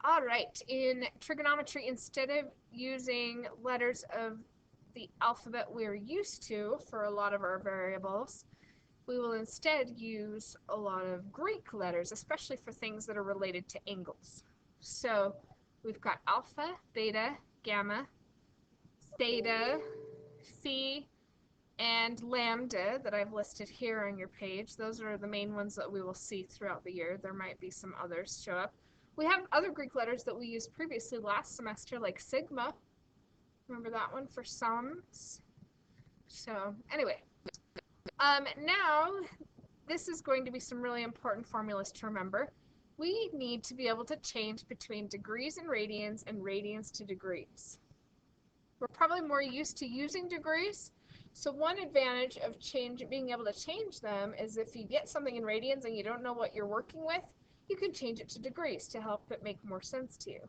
All right, in trigonometry, instead of using letters of the alphabet we're used to for a lot of our variables, we will instead use a lot of Greek letters, especially for things that are related to angles. So we've got alpha, beta, gamma, theta, phi, and lambda that I've listed here on your page. Those are the main ones that we will see throughout the year. There might be some others show up. We have other Greek letters that we used previously last semester, like sigma. Remember that one for sums? So anyway, now this is going to be some really important formulas to remember. We need to be able to change between degrees and radians to degrees. We're probably more used to using degrees, so one advantage of being able to change them is if you get something in radians and you don't know what you're working with, you can change it to degrees to help it make more sense to you.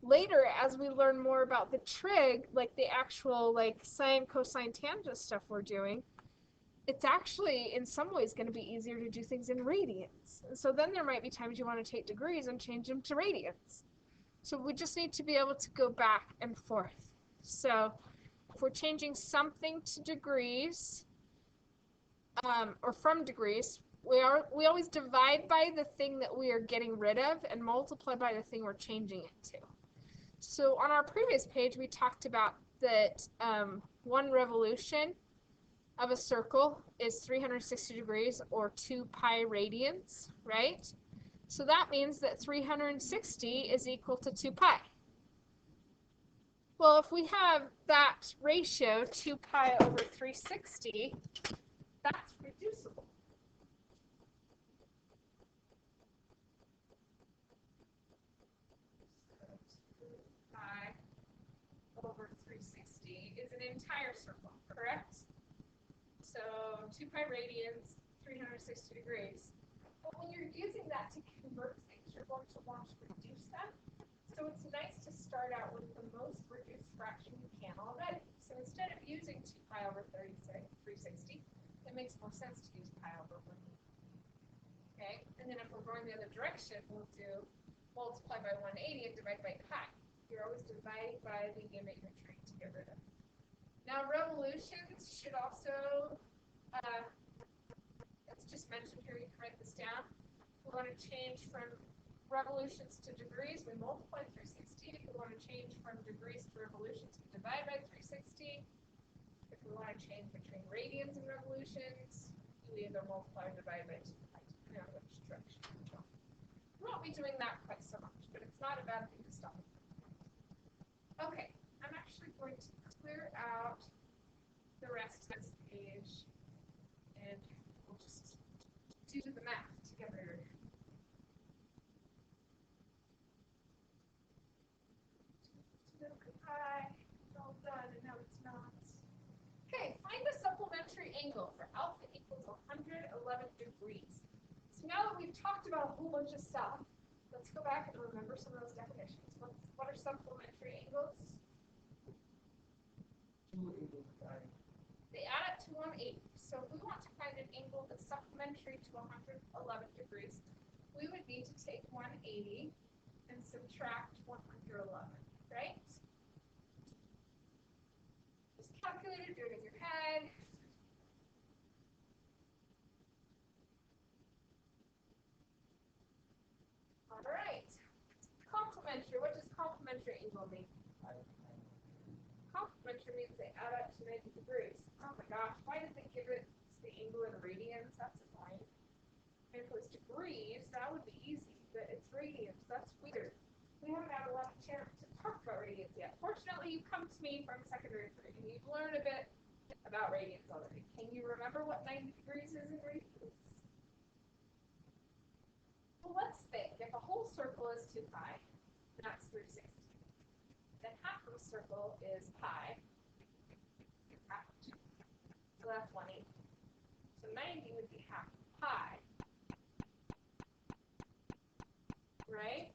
Later, as we learn more about the trig, like the actual like sine, cosine, tangent stuff we're doing, it's actually in some ways going to be easier to do things in radians. So then there might be times you want to take degrees and change them to radians. So we just need to be able to go back and forth. So if we're changing something to degrees, or from degrees, we always divide by the thing that we are getting rid of and multiply by the thing we're changing it to. So on our previous page, we talked about that 1 revolution of a circle is 360 degrees, or 2 pi radians, right? So that means that 360 is equal to 2 pi. Well, if we have that ratio, 2 pi over 360, that's reducible. So 2 pi over 360 is an entire circle, correct? So 2 pi radians, 360 degrees. But when you're using that to convert things, you're going to want to reduce them. So it's nice to start out with the most reduced fraction you can already. So instead of using 2 pi over 360, it makes more sense to use pi over 1. Okay, and then if we're going the other direction, we'll do multiply by 180 and divide by pi. You're always dividing by the unit you're trying to get rid of. Now revolutions should also, it's just mentioned here, you can write this down. We want to change from revolutions to degrees, we multiply 360. If we want to change from degrees to revolutions, we divide by 360. If we want to change between radians and revolutions, we either multiply or divide by 2 pi, depending on which direction we're going. We won't be doing that quite so much, but it's not a bad thing to stop. Okay, I'm actually going to clear out the rest of this page, and we'll just do the math together. Hi, it's all done, and now it's not. Okay, find the supplementary angle for alpha equals 111 degrees. So now that we've talked about a whole bunch of stuff, let's go back and remember some of those definitions. What are supplementary angles? They add up to 180. So if we want to find an angle that's supplementary to 111 degrees, we would need to take 180 and subtract 111, right? Just calculate it, do it in your head. All right. Complementary. What does complementary angle mean? Complementary means they add up to 90 degrees. Oh my gosh, why did they give it the angle in radians? That's annoying. If it was degrees, that would be easy, but it's radians. That's weird. We haven't had a lot of chance to talk about radians yet. Fortunately, you come to me from secondary 3, and you've learned a bit about radians already. Can you remember what 90 degrees is in radians? Well, let's think. If a whole circle is 2 pi, that's 360. Then half of a circle is pi. Half of 2. So that's 180. So 90 would be half of pi. Right?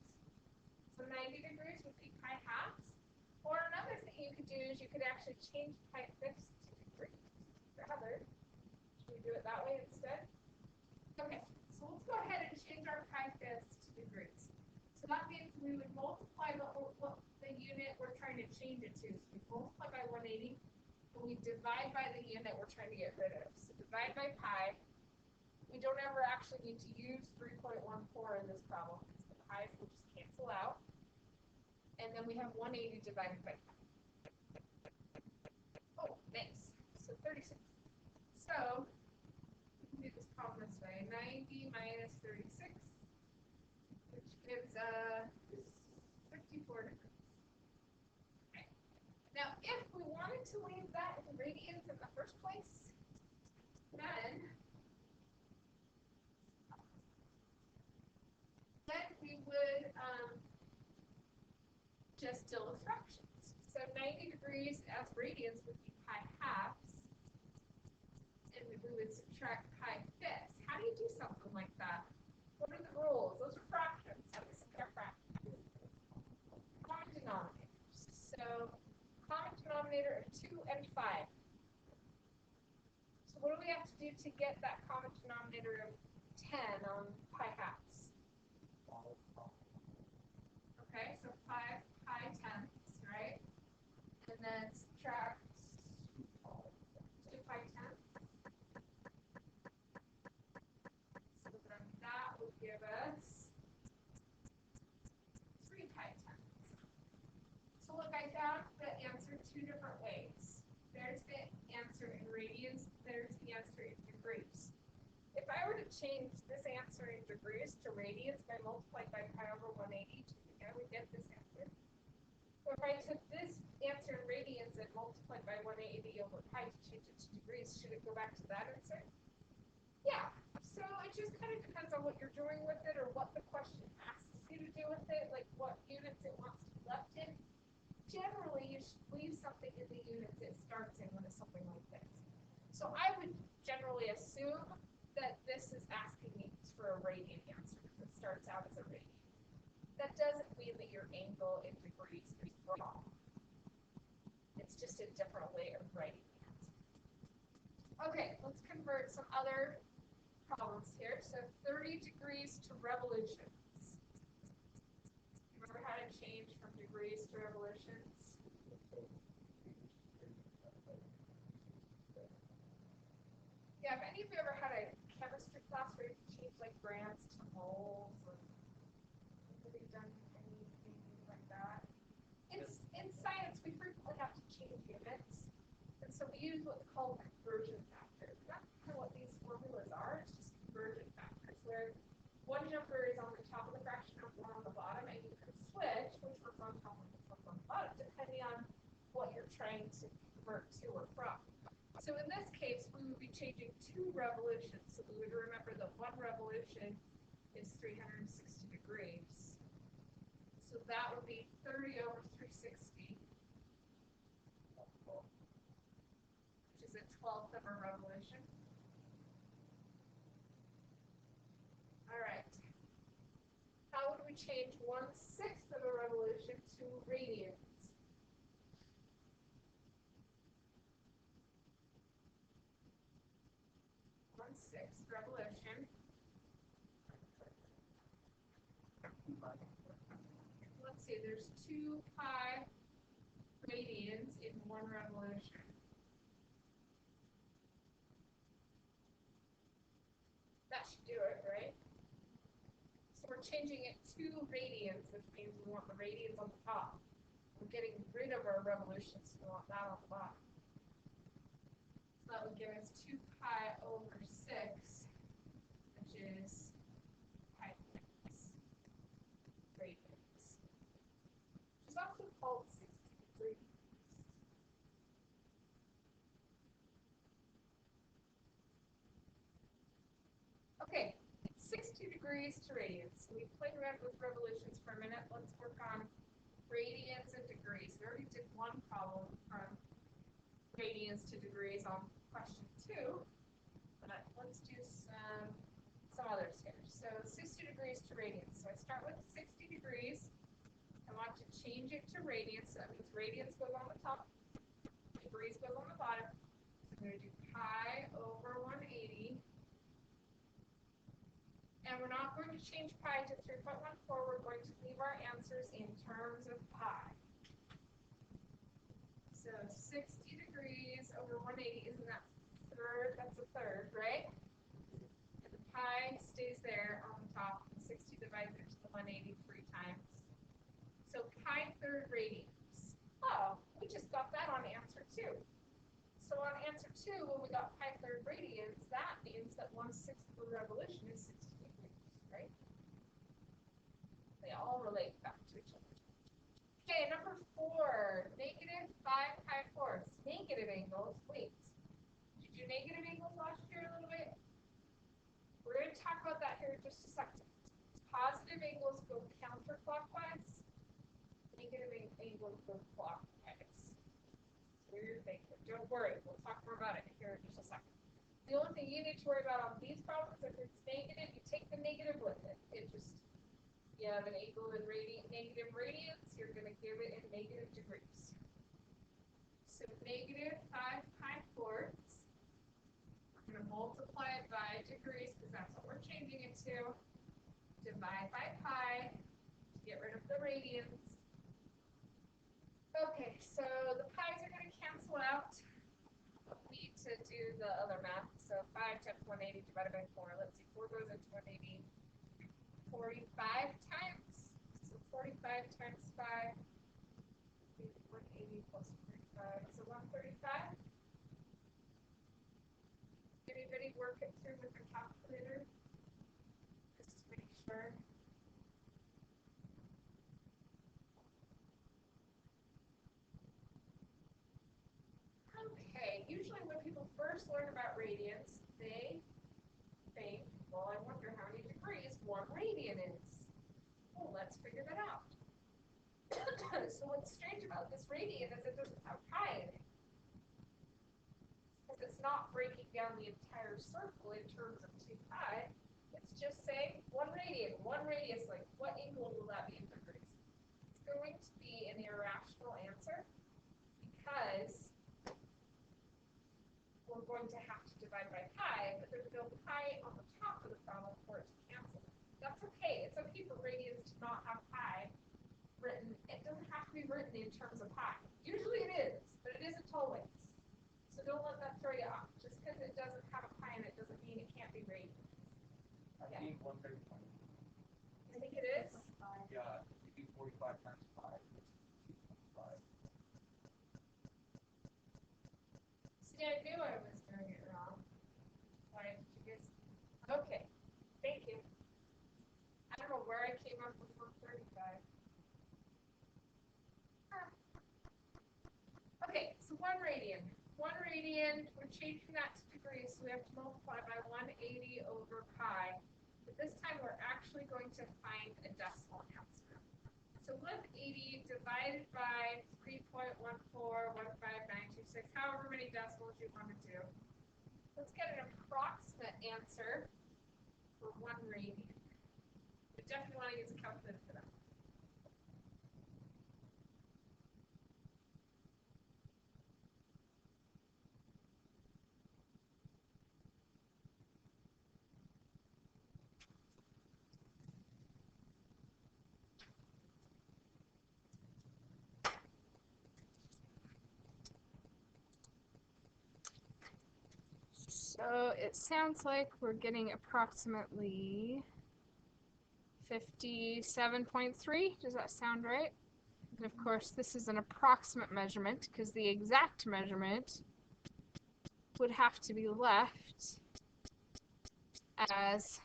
So 90 degrees would be pi halves. Or another thing you could do is you could actually change pi fifths to degrees. Rather, should we do it that way instead? Okay, so let's go ahead and change our pi fifths to degrees. So that means we would multiply what the unit we're trying to change it to. So we multiply by 180, and we divide by the unit we're trying to get rid of. So divide by pi. We don't ever actually need to use 3.14 in this problem because the pi's will just cancel out. And then we have 180 divided by pi. Oh, nice. So 36. So we can do this problem this way. 90 minus 36, which gives 54 degrees. Okay. Now, if we wanted to leave that in radians in the first place, then we would just deal with fractions. So 90 degrees as radians would be pi halves, and we would subtract pi fifths. How do you do something like that? What are the rules? Those are fractions. So this is our fraction. Common denominators. So common denominator of 2 and 5. So what do we have to do to get that common denominator of 10 on pi halves? Okay, so 5 pi tenths, right? And then subtract 2 pi tenths. So then that would give us 3 pi tenths. So look, I found the answer two different ways. There's the answer in radians, there's the answer in degrees. If I were to change this answer in degrees to radians by multiplying by pi over 180, I would get this answer. Or if I took this answer in radians and multiplied by 180 over pi to change it to degrees, should it go back to that answer? Yeah. So it just kind of depends on what you're doing with it or what the question asks you to do with it, like what units it wants to be left in. Generally, you should leave something in the units it starts in when it's something like this. So I would generally assume that this is asking me for a radian answer because it starts out as a radian. That doesn't mean that your angle in degrees is wrong. It's just a different way of writing the answer. Okay, let's convert some other problems here. So 30 degrees to revolutions. Remember how to change from degrees to revolutions? Yeah, if any of you ever had a chemistry class where you could change like grams to moles, or have you done anything like that? In science, we frequently have to change units, and so we use what's called conversion factors. That's kind of what these formulas are. It's just conversion factors, where one number is on the top of the fraction and one on the bottom, and you can switch which one's on top and which one's on the bottom, depending on what you're trying to convert to or from. So in this case, we would be changing 2 revolutions. So we would remember that 1 revolution is 360 degrees. So that would be 30 over 360, which is a 12th of a revolution. All right. How would we change 1/6 of a revolution to radians? 1/6 revolution. Let's see, there's 2 pi radians in 1 revolution. That should do it, right? So we're changing it to radians, which means we want the radians on the top. We're getting rid of our revolutions, so we want that on the bottom. So that would give us 2 pi over 6, which is pi radians, which is also called 60 degrees. Okay, 60 degrees to radians. So we played around with revolutions for a minute. Let's work on radians and degrees. We already did one problem from radians to degrees on question 2, but let's do some others here. So 60 degrees to radians. So I start with 60 degrees. I want to change it to radians. So that means radians goes on the top, degrees goes on the bottom. So I'm going to do pi over 180. And we're not going to change pi to 3.14. We're going to leave our answers in terms of pi. So 60 degrees over 180, isn't that third? That's a third, right? And the pi stays there on the top. 60 divided into the 180 3 times. So pi third radians. Oh, we just got that on answer 2. So on answer 2, when we got pi third radians, that means that 1/6 of a revolution is 60 degrees, right? They all relate back to each other. Okay, number 4, negative 5 pi fourths. Negative angles. Wait, did you do negative angles last year a little bit? We're going to talk about that here in just a second. Positive angles go counterclockwise. Negative angles go clockwise. Weird thing. Don't worry, we'll talk more about it here in just a second. The only thing you need to worry about on these problems, if it's negative, you take the negative with it. You have an angle in negative radians, you're going to give it in negative degrees. So negative 5 pi fourths, we're going to multiply it by degrees because that's what we're changing it to. Divide by pi to get rid of the radians. Okay, so the pi's are going to cancel out. We need to do the other math. So 5 times 180 divided by 4. Let's see, 4 goes into 180 45 times. So 45 times 5 is 180 plus 45. So 135. Anybody work it through with the calculator? Just to make sure. Okay, usually when people first learn about radians, they think, well, I wonder how many degrees 1 radian is. Well, let's figure that out. So what's strange about this radian is it doesn't have pi in it. Because it's not breaking down the entire circle in terms of 2 pi. It's just saying 1 radian, 1 radius, like what angle will that be in degrees? It's going to be an irrational answer because we're going to have to divide by pi, but there's no pi on the top of the problem for it to cancel. That's okay. It's okay for radians to not have pi written. It doesn't have to be written in terms of pi. Usually it is, but it isn't always. So don't let that throw you off. Just because it doesn't have a pi in it doesn't mean it can't be radians. I think 135. I think it is? Yeah, you do 45 times 5. See, I knew I was doing it wrong. Why did you guys? Okay, thank you. I don't know where I came up with 135. Okay, so 1 radian. 1 radian, we're changing that to degrees, so we have to multiply by 180 over pi. But this time we're actually going to find a decimal answer. So 180 divided by 3.1415926, however many decimals you want to do. Let's get an approximate answer for 1 radian. We definitely want to use a calculator for that. So it sounds like we're getting approximately 57.3. Does that sound right? And of course, this is an approximate measurement because the exact measurement would have to be left as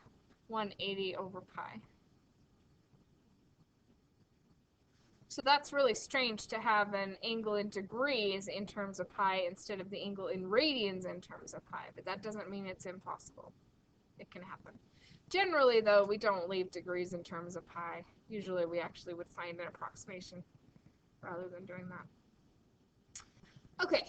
180 over pi. So that's really strange to have an angle in degrees in terms of pi instead of the angle in radians in terms of pi, but that doesn't mean it's impossible. It can happen. Generally, though, we don't leave degrees in terms of pi. Usually we actually would find an approximation rather than doing that. Okay,